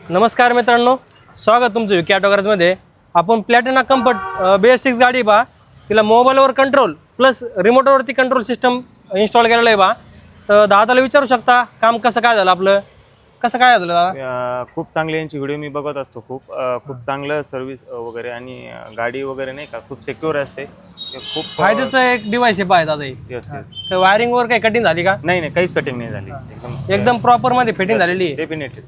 नमस्कार मित्रांनो, स्वागत तुमचं विकी ऑटो गॅरेजमध्ये। आपण प्लॅटिना कम्फर्ट BS6 गाडी बा, तिला मोबाईलवर कंट्रोल प्लस रिमोटवरती कंट्रोल सिस्टम इन्स्टॉल केलेलं आहे बा। तर दादाला विचारू शकता काम कसं काय झालं, आपलं कसं काय झालं दादा? खूप चांगले यांची व्हिडिओ मी बघत असतो, खूप चांगलं सर्व्हिस वगैरे आणि गाडी वगैरे नाही का खूप सिक्युअर असते, खूप फायद्याचं एक डिव्हाइस आहे पाय दादा। यस यस वायरिंग वर काही कटिंग झाली का? नाही काहीच कटिंग नाही झाली, एकदम प्रॉपर मध्ये फिटिंग झालेली आहे। डेफिनेटली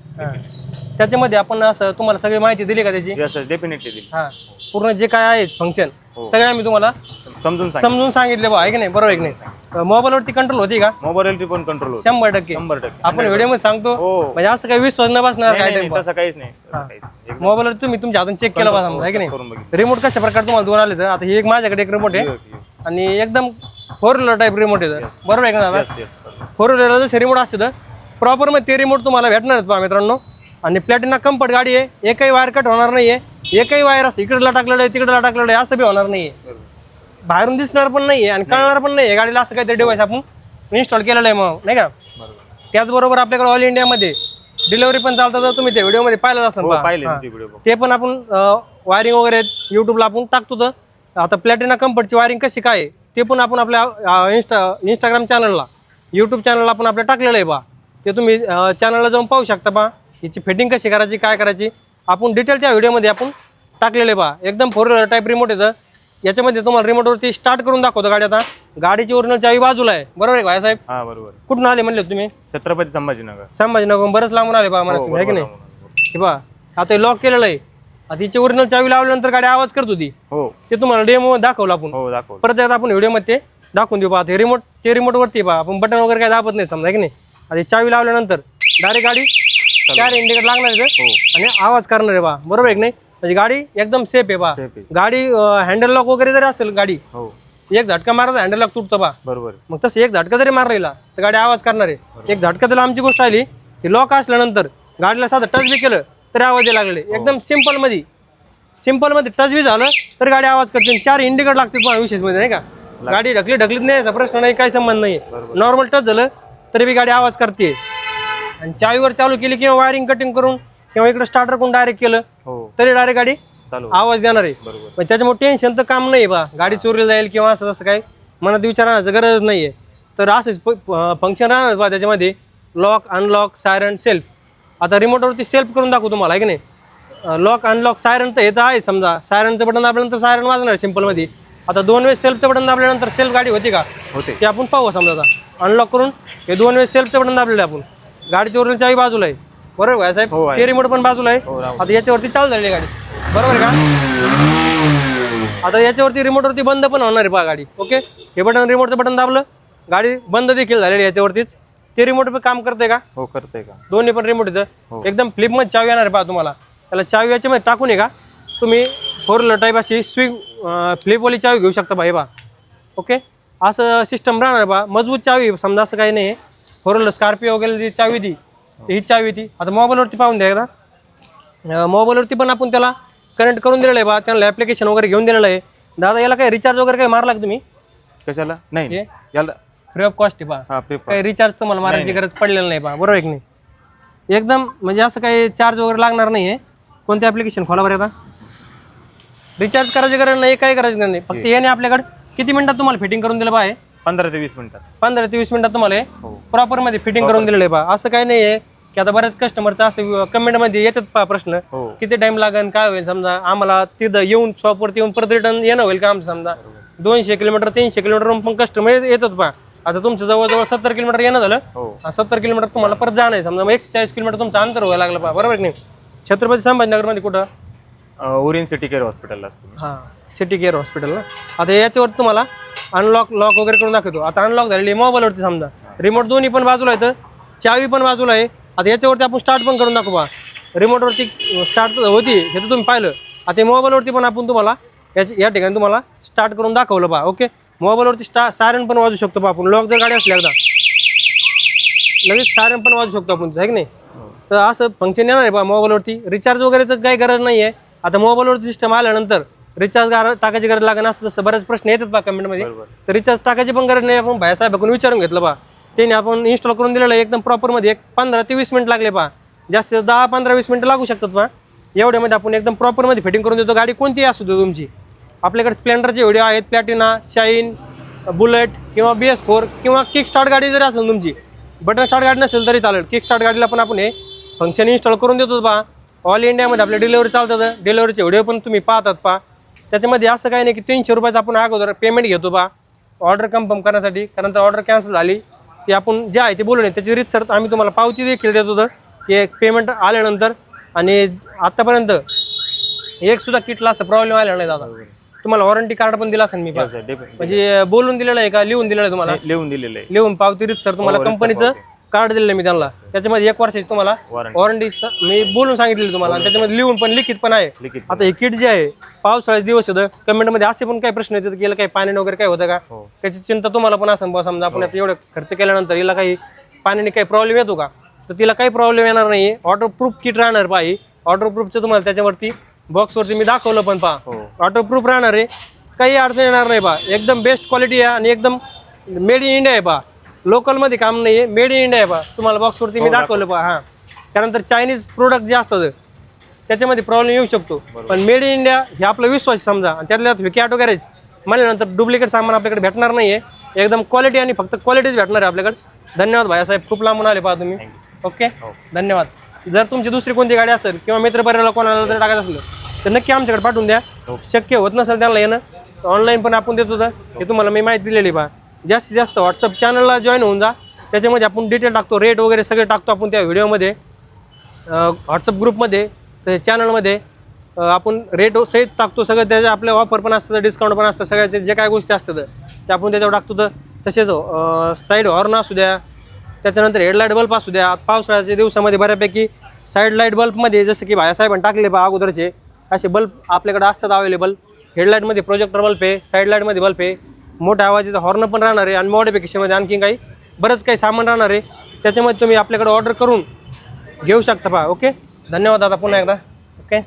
त्याच्यामध्ये आपण असं तुम्हाला सगळी माहिती दिली का त्याची? यस डेफिनेटली दिली। हा, पूर्ण जे काय आहे फंक्शन सगळे आम्ही तुम्हाला समजून सांगितले बा, आहे की नाही? बरोबर आहे की नाही? मोबाईलवरती कंट्रोल होती का? मोबाईलवरती पण कंट्रोल होतो 100% आपण व्हिडिओ मध्ये सांगतो, म्हणजे असं काही विश्वास न बसणार काय टाइम तसं काहीच नाही। मोबाईलवर तुम्ही तुमच्या हातून चेक केला पाहिजे, आहे की नाही? रिमोट कशा प्रकारे तुम्हाला दोन आले तर आता हे एक माझ्याकडे एक रिमोट आहे आणि एकदम 4 व्हीलर टाईप रिमोट आहे, बरोबर आहे का दादा? 4 व्हीलर जसे रिमोट असते तर प्रॉपर मध्ये ते रिमोट तुम्हाला भेटणार पहा मित्रांनो। आणि प्लॅटिना कम्फर्ट गाडी आहे, एकही वायर कट होणार नाहीये, एकही वायर असं इकडे टाकलेलं आहे तिकडे टाकलेलं आहे असं बी होणार नाहीये, बाहेरून दिसणार पण नाहीये आणि कळणार पण नाहीये गाडीला असं काहीतरी डिव्हाइस आपण इन्स्टॉल केलेलं आहे मग, नाही का? त्याचबरोबर आपल्याकडे ऑल इंडिया मध्ये डिलिव्हरी पण चालतात, तर तुम्ही ते व्हिडिओ मध्ये पाहिलं असेल, ते पण आपण वायरिंग वगैरे युट्यूबला आपण टाकतो। तर आता प्लॅटिना कम्फर्टची वायरिंग कशी काय आहे ते पण आपण आपल्या इंस्टाग्राम चॅनलला यूट्यूब चॅनलला आपण आपल्या टाकलेलं आहे बा, ते तुम्ही चॅनलला जाऊन पाहू शकता बा। याची फिटिंग कशी करायची काय करायची आपण डिटेल त्या व्हिडिओमध्ये आपण टाकलेले बा। एकदम 4 व्हीलर टाईप रिमोट येतं, याच्यामध्ये तुम्हाला रिमोटवरती स्टार्ट करून दाखवतो गाडी। आता गाडीची ओरिजिनल चावी बाजूला आहे, बरोबर आहे भाई साहेब? हा बरोबर। कुठून आले म्हणले तुम्ही? छत्रपती संभाजीनगर। संभाजीनगर बरंच लांबून आले बा मला, तुम्ही आहे की नाही? हे बा आता लॉक केलेलं आहे, आता हिची ओरिजिनल चावी लावल्यानंतर गाडी आवाज करत होती, ते तुम्हाला डेमो दाखवलं आपण, परत एकदा आपण व्हिडिओ मध्ये दाखवून देऊ पहा। ते रिमोटवरती पहा आपण बटन वगैरे काय दाबत नाही समजा, आहे की नाही? आता चावी लावल्यानंतर डायरेक्ट गाडी 4 इंडिकेटर लागणार आहे आणि आवाज करणार आहे बा, बरोबर आहे की नाही? म्हणजे गाडी एकदम सेफ आहे बा। गाडी हँडल लॉक वगैरे जरी असेल गाडी, एक झटका मारायचा हँडल लॉक तुटतो बा, बरोबर? मग तसं एक झटका जरी मारला तर गाडी आवाज करणार आहे। एक झटका तर आमची गोष्ट आली की लॉक असल्यानंतर गाडीला साधं टच बी केलं तरी आवाज यायला लागले, एकदम सिंपल मध्ये टच बी झालं तर गाडी आवाज करते। 4 इंडिकेटर लागते पण विशेष मध्ये, नाही का? गाडी ढकलीत नाही याचा प्रश्न नाही, काही संबंध नाही, नॉर्मल टच झालं तरी बी गाडी आवाज करते। आणि चालू केली किंवा वायरिंग कटिंग करून किंवा इकडे स्टार्टर करून डायरेक्ट केलं तरी डायरेक्ट गाडी आवाज देणार आहे। पण त्याच्यामुळे टेन्शन तर काम नाही बा, गाडी चोरीला जाईल किंवा असं तसं काही मनात विचारण्याचं गरज नाहीये। तर असंच फंक्शन राहणार बा त्याच्यामध्ये, लॉक अनलॉक सायरन सेल्फ। आता रिमोटवरती सेल्फ करून दाखवू तुम्हाला, आहे की नाही? लॉक अनलॉक सायरन तर हे तर आहे, समजा सायरनचं बटन दाबल्यानंतर सायरन वाजणार सिंपल मध्ये। आता 2 वेळेस सेल्फचं बटन दाबल्यानंतर सेल्फ गाडी होती का ते आपण पाहू। समजा आता अनलॉक करून हे 2 वेळेस सेल्फचं बटन दाबलेलं आपण, गाडीची ओरिजिनल चावी बाजूला आहे, बरोबर आहे साहेब? ते रिमोट पण बाजूला आहे। आता याच्यावरती चालू झाली गाडी, बरोबर आहे का? आता याच्यावरती रिमोटवरती बंद पण होणार आहे पहा गाडी, ओके? हे बटन रिमोटचं बटन दाबलं गाडी बंद देखील झालेली याच्यावरतीच। ते रिमोट पण काम करते का? हो करते का? दोन्ही पण रिमोट इथं एकदम फ्लिप मध्ये चावी येणार आहे पहा तुम्हाला। त्याला चावी याच्यामध्ये टाकून का तुम्ही 4 व्हीलर टाईप अशी फ्लिपवाली चावी घेऊ शकता बा, ओके? असं सिस्टम राहणार बा, मजबूत चावी समजा, असं काही नाही। 4 व्हीलर स्कॉर्पिओ वगैरे जी चावी ती ही चावी ती आता मोबाईलवरती पाहून द्या एकदा। मोबाईलवरती पण आपण त्याला कनेक्ट करून दिलेलं आहे बा, त्याला ॲप्लिकेशन वगैरे घेऊन दिलेलं आहे। दादा याला काही रिचार्ज वगैरे काही मारला का तुम्ही? कशाला? नाही, याला फ्री ऑफ कॉस्ट आहे पहा, काही रिचार्ज तुम्हाला मारायची गरज पडलेली नाही पहा, बरोबर आहे की नाही? एकदम म्हणजे असं काही चार्ज वगैरे लागणार नाही आहे। कोणते ॲप्लिकेशन खोला बरं? आता रिचार्ज करायची गरज नाही, काही करायची नाही, फक्त याने आपल्याकडे किती मिनिटात तुम्हाला फिटिंग करून दिलं बा? 15 ते 20 मिनिटात। 15 ते 20 मिनिटात तुम्हाला प्रॉपर मध्ये फिटिंग करून दिलेलं आहे बा। असं काही नाही आहे की आता बऱ्याच कस्टमरचं असं कमेंट मध्ये येतात पहा प्रश्न, किती टाइम लागेल काय होईल, समजा आम्हाला तिथं येऊन शॉपवरती येऊन परत रिटर्न येणं होईल का? आमचं समजा 200 किलोमीटर 300 किलोमीटर पण कस्टमर येतात पहा। आता तुमचं जवळजवळ 70 किलोमीटर येणं झालं, 70 किलोमीटर तुम्हाला परत जाणं आहे, समजा मग 140 किलोमीटर तुमचं अंतर व्हायला लागलं पहा, बरोबर की नाही? छत्रपती संभाजीनगर मध्ये कुठं? ओरियन सिटी केअर हॉस्पिटलला असतो। हां, सिटी केअर हॉस्पिटल ना। आता याच्यावर तुम्हाला लॉक वगैरे करून दाखवतो। आता अनलॉक झालेली मोबाईलवरती समजा, रिमोट दोन्ही पण बाजूला आहे, चावी पण बाजूला आहे। आता याच्यावरती आपण स्टार्ट पण करून दाखवू बा, रिमोटवरती स्टार्ट होती हे तर तुम्ही पाहिलं। आता मोबाईलवरती पण आपण तुम्हाला या ठिकाणी तुम्हाला स्टार्ट करून दाखवलं बा, ओके? मोबाईलवरती सायरन पण वाजू शकतो बा आपण, लॉक जर गाडी असली एकदा लगेच सायरन पण वाजू शकतो आपण, आहे की नाही? तर असं फंक्शन येणार आहे बा मोबाईलवरती। रिचार्ज वगैरेचं काही गरज नाही आहे। आता मोबाईलवरती सिस्टम आल्यानंतर रिचार्ज टाकायची गरज लागेल असं तसं बरेच प्रश्न येतात बा कमेंटमध्ये, तर रिचार्ज टाकायची पण गरज नाही। आपण भाईसाहेबाकडून विचारून घेतलं बा, त्याने आपण इन्स्टॉल करून दिलेलं आहे एकदम प्रॉपर मध्ये, 15 ते 20 मिनिट लागले पहा। जास्तीत 10-15-20 मिनिटं लागू शकतात पहा. एवढ्यामध्ये आपण एकदम प्रॉपरमध्ये फिटिंग करून देतो. गाडी कोणतीही असू दे तुमची. आपल्याकडे स्प्लेंडरचे व्हिडिओ आहेत, प्लॅटिना, शाईन, बुलेट किंवा BS4 किंवा किक स्टार्ट गाडी जरी असेल तुमची, बटन स्टार्ट गाडी नसेल तरी चालेल, किक स्टार्ट गाडीला पण आपण हे फंक्शन इन्स्टॉल करून देतो पहा. ऑल इंडियामध्ये आपल्या डिलिव्हरी चालतात. डिलिव्हरीचे व्हिडिओ पण तुम्ही पाहतात पहा. त्याच्यामध्ये असं काही नाही की 300 रुपयाचं आपण अगोदर पेमेंट घेतो पहा ऑर्डर कन्फर्म करण्यासाठी. कारण तर ऑर्डर कॅन्सल झाली ती आपण जे आहे ते बोलू नये, त्याची रीतसर आम्ही तुम्हाला पावती देखील देत होतं की पेमेंट आल्यानंतर. आणि आत्तापर्यंत एक सुद्धा किटला असं प्रॉब्लेम आला नाही दादा. तुम्हाला वॉरंटी कार्ड पण दिला असेल मी पहा. म्हणजे बोलून दिलेलं आहे का लिहून दिलेलं आहे तुम्हाला? लिहून दिलेलं आहे. लिहून पावती रीतसर तुम्हाला कंपनीचं कार्ड दिलेलं मी त्यांना. त्याच्यामध्ये 1 वर्षाची तुम्हाला वॉरंटी मी बोलून सांगितलेली तुम्हाला. आणि त्याच्यामध्ये लिहून पण लिखित पण आहे. आता हे किट जे आहे पावसाळ्याचे दिवस येतं, कमेंटमध्ये असे पण काही प्रश्न येतात की याला काही पाण्याने वगैरे काय होतं का, त्याची चिंता तुम्हाला पण असेल बा. समजा आपण आता एवढं खर्च केल्यानंतर हिला काही पाण्याने काही प्रॉब्लेम येतो का, तर तिला काही प्रॉब्लेम येणार नाही. वॉटरप्रूफ किट राहणार पाहिजे. वॉटरप्रूफचं तुम्हाला त्याच्यावरती बॉक्सवरती मी दाखवलं पण पहा. वॉटरप्रूफ राहणार आहे, काही अडचण येणार नाही पहा. एकदम बेस्ट क्वालिटी आहे आणि एकदम मेड इन इंडिया आहे पहा. लोकलमध्ये काम नाही आहे, मेड इन इंडिया आहे पहा. तुम्हाला बॉक्सवरती मी दाखवलं पहा. हां, कारण तर चायनीज प्रोडक्ट जे असतात त्याच्यामध्ये प्रॉब्लेम येऊ शकतो, पण मेड इन इंडिया हे आपला विश्वास समजा. आणि त्यातल्या विकी ऑटो गॅरेज म्हणल्यानंतर डुप्लिकेट सामान आपल्याकडे भेटणार नाही आहे. एकदम क्वालिटी आणि फक्त क्वालिटीच भेटणार आहे आपल्याकडे. धन्यवाद भाईसाहेब, खूप लांबून आले पहा तुम्ही. ओके, धन्यवाद. जर तुमची दुसरी कोणती गाडी असेल किंवा मित्रपरिवाराला कोणाला जर टाकायचं असलं तर नक्की आमच्याकडे पाठवून द्या. शक्य होत नसेल त्यांना येणं, ऑनलाईन पण आपण देतो. तर हे तुम्हाला मी माहिती दिलेली पहा. जास्तीत जास्त व्हॉट्सअप चॅनलला जॉईन होऊन जा. त्याच्यामध्ये आपण डिटेल टाकतो, रेट वगैरे सगळे टाकतो आपण त्या व्हिडिओमध्ये. व्हॉट्सअप ग्रुपमध्ये तर चॅनलमध्ये आपण रेट सहित टाकतो सगळं. त्याच्या आपल्या ऑफर पण असतं, डिस्काउंट पण असतं, सगळ्याचे जे काय गोष्टी असतात ते आपण त्याच्यावर टाकतो. तर तसेच साईड हॉर्न असू द्या, त्याच्यानंतर हेडलाईट बल्ब असू द्या. पावसाळ्याच्या दिवसामध्ये बऱ्यापैकी साईड लाईट बल्बमध्ये जसं की भायासाहेबांनी टाकले पहा अगोदरचे असे बल्ब आपल्याकडे असतात अवेलेबल. हेडलाईटमध्ये प्रोजेक्टर बल्ब आहे, साईड लाईटमध्ये बल्ब आहे, मोठ्या आवाजाचा हॉर्न पण राहणार आहे. आणि मॉडिफिकेशनमध्ये आणखी काही बरंच काही सामान राहणार आहे. त्याच्यामध्ये तुम्ही आपल्याकडे ऑर्डर करून घेऊ शकता पहा. ओके, धन्यवाद दादा पुन्हा एकदा. ओके.